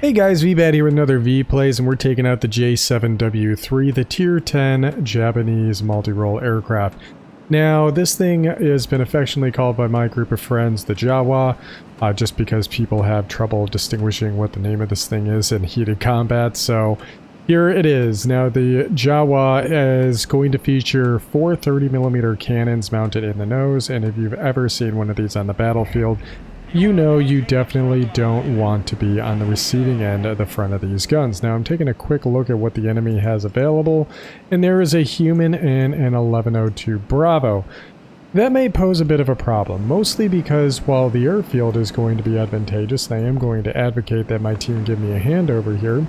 Hey guys, Veebat here with another V-Plays, and we're taking out the J7W3, the Tier 10 Japanese multi-role aircraft. Now, this thing has been affectionately called by my group of friends the JAWA, just because people have trouble distinguishing what the name of this thing is in heated combat, so here it is. Now, the JAWA is going to feature 4 30mm cannons mounted in the nose, and if you've ever seen one of these on the battlefield, you know you definitely don't want to be on the receiving end of the front of these guns. Now I'm taking a quick look at what the enemy has available, and there is a human and an 1102 Bravo. That may pose a bit of a problem, mostly because while the airfield is going to be advantageous, and I am going to advocate that my team give me a hand over here,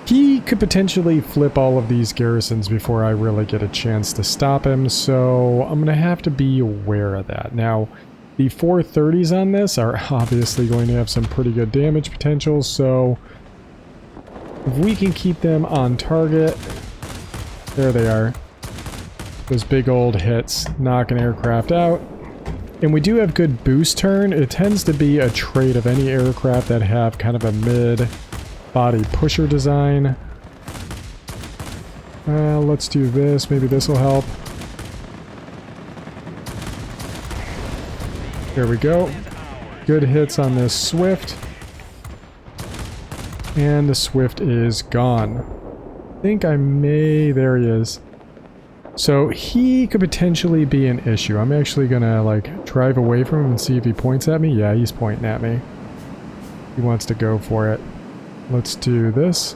he could potentially flip all of these garrisons before I really get a chance to stop him, so I'm going to have to be aware of that. Now, the 430s on this are obviously going to have some pretty good damage potential, so if we can keep them on target, there they are. Those big old hits, knocking aircraft out. And we do have good boost turn. It tends to be a trait of any aircraft that have kind of a mid-body pusher design. Let's do this, maybe this will help. There we go. Good hits on this Swift. And the Swift is gone. I think I may... There he is. So he could potentially be an issue. I'm actually gonna like drive away from him and see if he points at me. Yeah, he's pointing at me. He wants to go for it. Let's do this.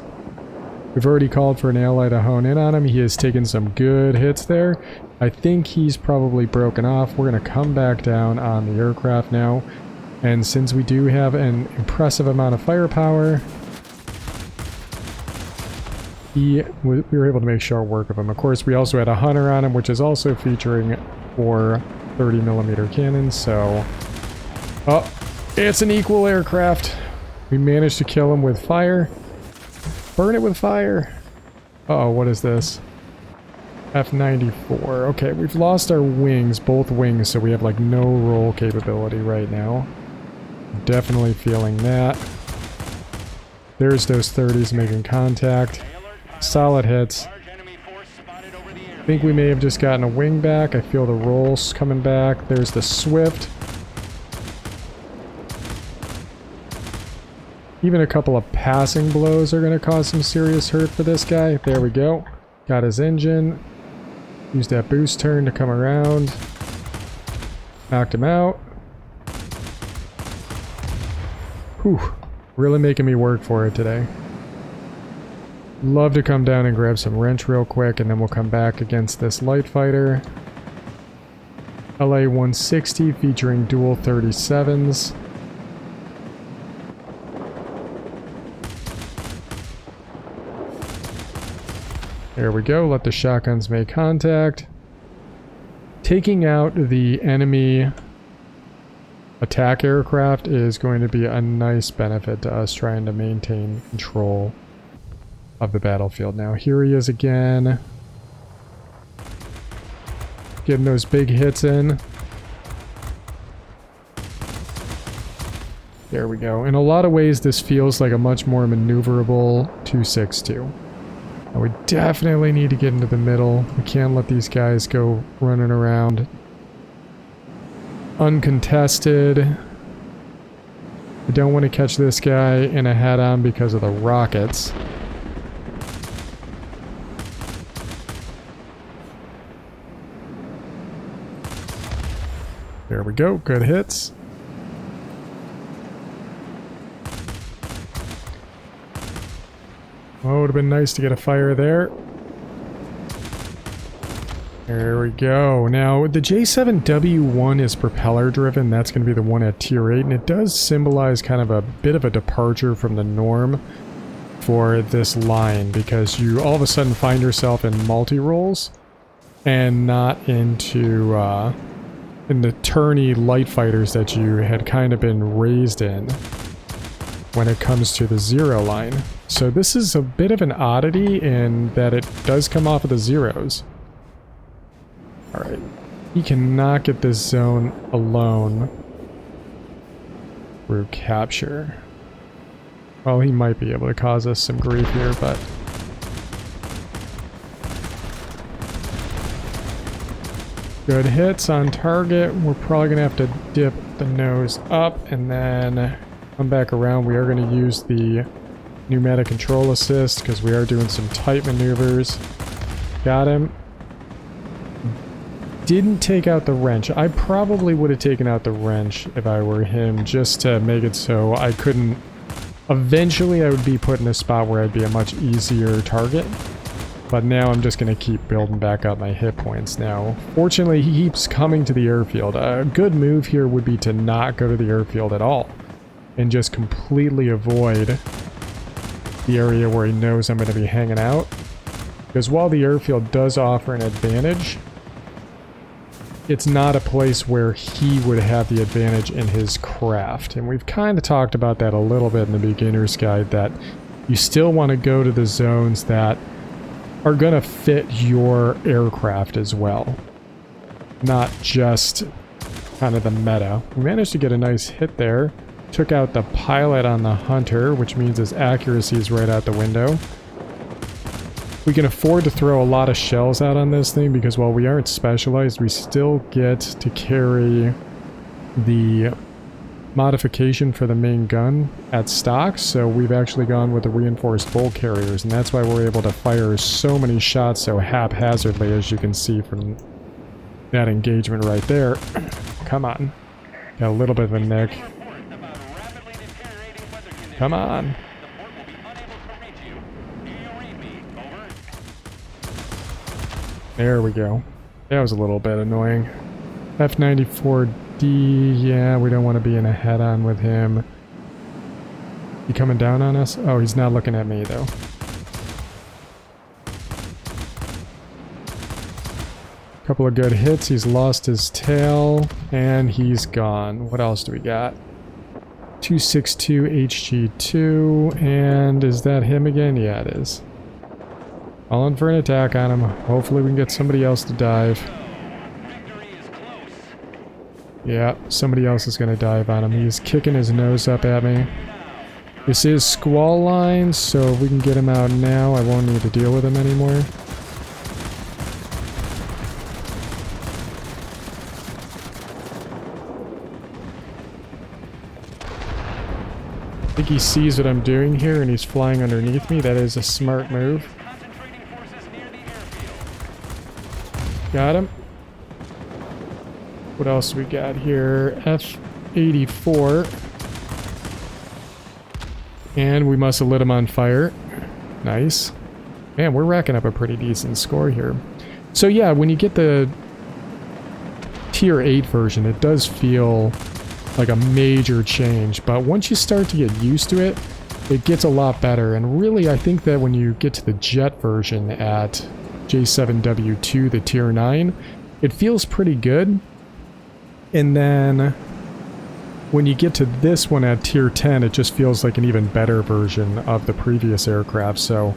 We've already called for an ally to hone in on him. He has taken some good hits there. I think he's probably broken off. We're going to come back down on the aircraft now. And since we do have an impressive amount of firepower, we were able to make short work of him. Of course, we also had a Hunter on him, which is also featuring 4 30mm cannons, so... Oh, it's an equal aircraft. We managed to kill him with fire. Burn it with fire. Uh-oh, what is this? F94. Okay, we've lost our wings, both wings, so we have like no roll capability right now. Definitely feeling that. There's those 30s making contact. Solid hits. I think we may have just gotten a wing back. I feel the rolls coming back. There's the Swift. Even a couple of passing blows are going to cause some serious hurt for this guy. There we go. Got his engine. Use that boost turn to come around. Knocked him out. Whew. Really making me work for it today. Love to come down and grab some wrench real quick, and then we'll come back against this light fighter. LA 160 featuring dual 37s. There we go, let the shotguns make contact. Taking out the enemy attack aircraft is going to be a nice benefit to us trying to maintain control of the battlefield. Now here he is again. Getting those big hits in. There we go. In a lot of ways this feels like a much more maneuverable 262. We definitely need to get into the middle. We can't let these guys go running around uncontested. We don't want to catch this guy in a head-on because of the rockets. There we go. Good hits. Oh, it would have been nice to get a fire there. There we go. Now, the J7W1 is propeller driven. That's going to be the one at Tier 8, and it does symbolize kind of a bit of a departure from the norm for this line, because you all of a sudden find yourself in multi-roles and not into in the turny light fighters that you had kind of been raised in when it comes to the zero line. So this is a bit of an oddity in that it does come off of the zeros. Alright, he cannot get this zone alone through capture. Well, he might be able to cause us some grief here, but... Good hits on target. We're probably going to have to dip the nose up and then come back around. We are going to use the pneumatic control assist because we are doing some tight maneuvers. Got him. Didn't take out the wrench. I probably would have taken out the wrench if I were him, just to make it so I couldn't... Eventually I would be put in a spot where I'd be a much easier target. But now I'm just going to keep building back up my hit points now. Fortunately, he keeps coming to the airfield. A good move here would be to not go to the airfield at all. And just completely avoid the area where he knows I'm going to be hanging out. Because while the airfield does offer an advantage, it's not a place where he would have the advantage in his craft. And we've kind of talked about that a little bit in the beginner's guide, that you still want to go to the zones that are going to fit your aircraft as well. Not just kind of the meta. We managed to get a nice hit there. Took out the pilot on the Hunter, which means his accuracy is right out the window. We can afford to throw a lot of shells out on this thing because while we aren't specialized, we still get to carry the modification for the main gun at stock, so we've actually gone with the reinforced bolt carriers, and that's why we're able to fire so many shots so haphazardly, as you can see from that engagement right there. Come on. Got a little bit of a nick. Come on. There we go. That was a little bit annoying. F94D, yeah, we don't want to be in a head-on with him. He coming down on us? Oh, he's not looking at me, though. Couple of good hits. He's lost his tail, and he's gone. What else do we got? 262 HG2, and is that him again? Yeah, it is. Calling for an attack on him. Hopefully we can get somebody else to dive. Yeah, somebody else is going to dive on him. He's kicking his nose up at me. This is squall line, so if we can get him out now, I won't need to deal with him anymore. I think he sees what I'm doing here and he's flying underneath me. That is a smart move. Got him. What else we got here? F-84. And we must have lit him on fire. Nice. Man, we're racking up a pretty decent score here. So yeah, when you get the Tier 8 version, it does feel like a major change. But once you start to get used to it, it gets a lot better. And really, I think that when you get to the jet version at J7W3, the Tier 9, it feels pretty good. And then when you get to this one at Tier 10, it just feels like an even better version of the previous aircraft. So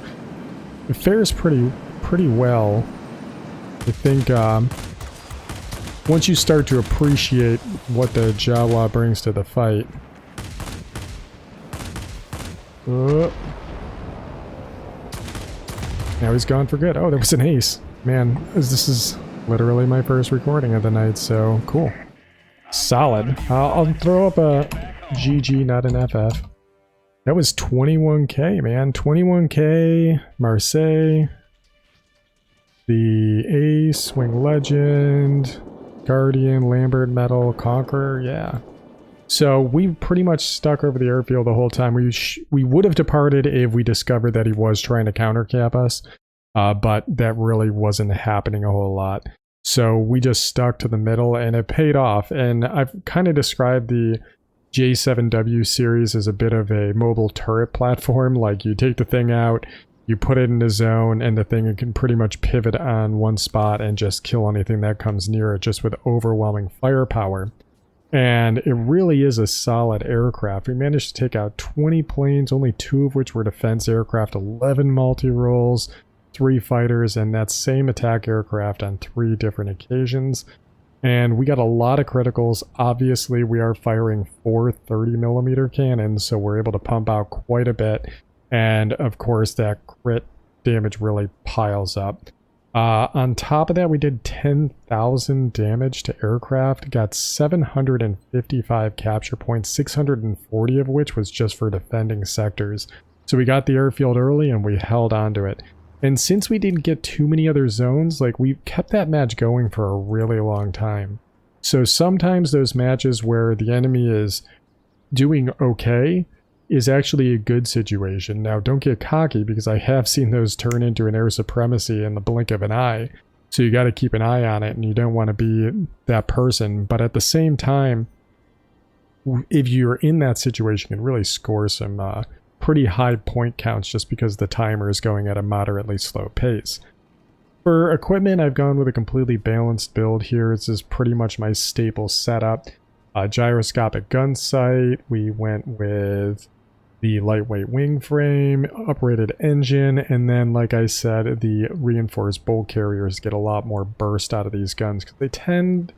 it fares pretty well. I think once you start to appreciate what the JAWA brings to the fight. Now he's gone for good. Oh, there was an ace. Man, this is literally my first recording of the night, so cool. Solid. I'll throw up a GG, not an FF. That was 21k, man. 21k, Marseille, the Ace, Wing Legend, Guardian, Lambert Medal, Conqueror, yeah. So we pretty much stuck over the airfield the whole time. We would have departed if we discovered that he was trying to countercap us, but that really wasn't happening a whole lot. So we just stuck to the middle and it paid off. And I've kind of described the J7W series as a bit of a mobile turret platform. Like you take the thing out, you put it in the zone, and the thing can pretty much pivot on one spot and just kill anything that comes near it just with overwhelming firepower. And it really is a solid aircraft. We managed to take out 20 planes, only 2 of which were defense aircraft, 11 multi-roles, 3 fighters, and that same attack aircraft on 3 different occasions. And we got a lot of criticals. Obviously, we are firing 4 30mm cannons, so we're able to pump out quite a bit. And of course, that crit damage really piles up. On top of that, we did 10,000 damage to aircraft, got 755 capture points, 640 of which was just for defending sectors. So we got the airfield early and we held onto it. And since we didn't get too many other zones, like, we kept that match going for a really long time. So sometimes those matches where the enemy is doing okay is actually a good situation. Now, don't get cocky, because I have seen those turn into an air supremacy in the blink of an eye. So you got to keep an eye on it, and you don't want to be that person. But at the same time, if you're in that situation, you can really score some pretty high point counts just because the timer is going at a moderately slow pace. For equipment, I've gone with a completely balanced build here. This is pretty much my staple setup. Gyroscopic gun sight. We went with the lightweight wing frame, uprated engine, and then, like I said, the reinforced bolt carriers get a lot more burst out of these guns because they tend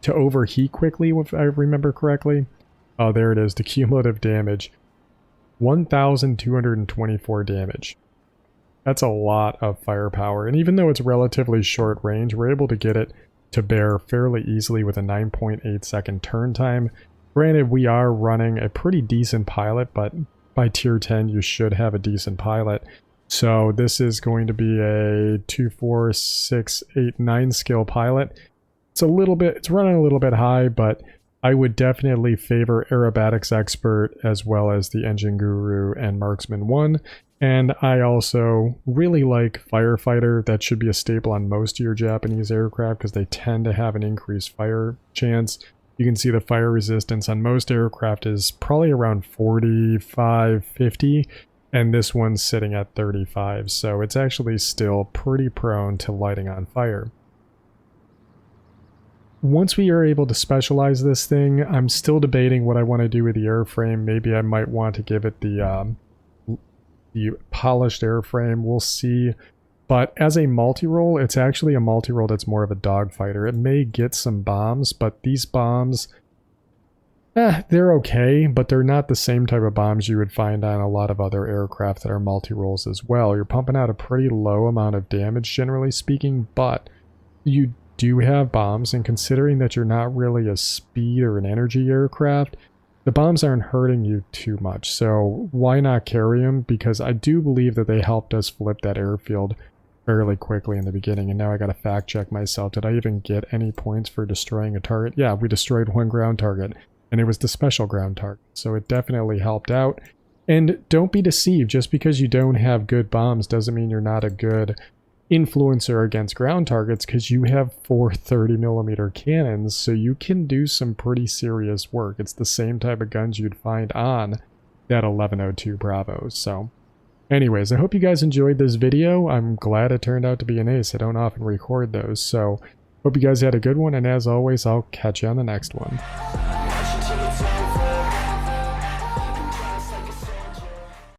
to overheat quickly, if I remember correctly. Oh, there it is, the cumulative damage. 1,224 damage. That's a lot of firepower, and even though it's relatively short range, we're able to get it to bear fairly easily with a 9.8 second turn time. Granted, we are running a pretty decent pilot, but by tier 10 you should have a decent pilot. So this is going to be a 2, 4, 6, 8, 9 skill pilot. It's running a little bit high, but I would definitely favor Aerobatics Expert as well as the Engine Guru and Marksman 1. And I also really like Firefighter. That should be a staple on most of your Japanese aircraft because they tend to have an increased fire chance. You can see the fire resistance on most aircraft is probably around 45, 50, and this one's sitting at 35, so it's actually still pretty prone to lighting on fire. Once we are able to specialize this thing, I'm still debating what I want to do with the airframe. Maybe I might want to give it the polished airframe. We'll see. But as a multi-role, it's actually a multi-role that's more of a dogfighter. It may get some bombs, but these bombs, they're okay, but they're not the same type of bombs you would find on a lot of other aircraft that are multi-roles as well. You're pumping out a pretty low amount of damage, generally speaking, but you do have bombs, and considering that you're not really a speed or an energy aircraft, the bombs aren't hurting you too much. So why not carry them? Because I do believe that they helped us flip that airfield fairly quickly in the beginning, and now I gotta fact check myself. Did I even get any points for destroying a target? Yeah, we destroyed one ground target, and it was the special ground target, so it definitely helped out. And don't be deceived, just because you don't have good bombs doesn't mean you're not a good influencer against ground targets, because you have 4 30mm cannons, so you can do some pretty serious work. It's the same type of guns you'd find on that 1102 Bravo. So anyways, I hope you guys enjoyed this video. I'm glad it turned out to be an ace. I don't often record those, so hope you guys had a good one, and as always, I'll catch you on the next one.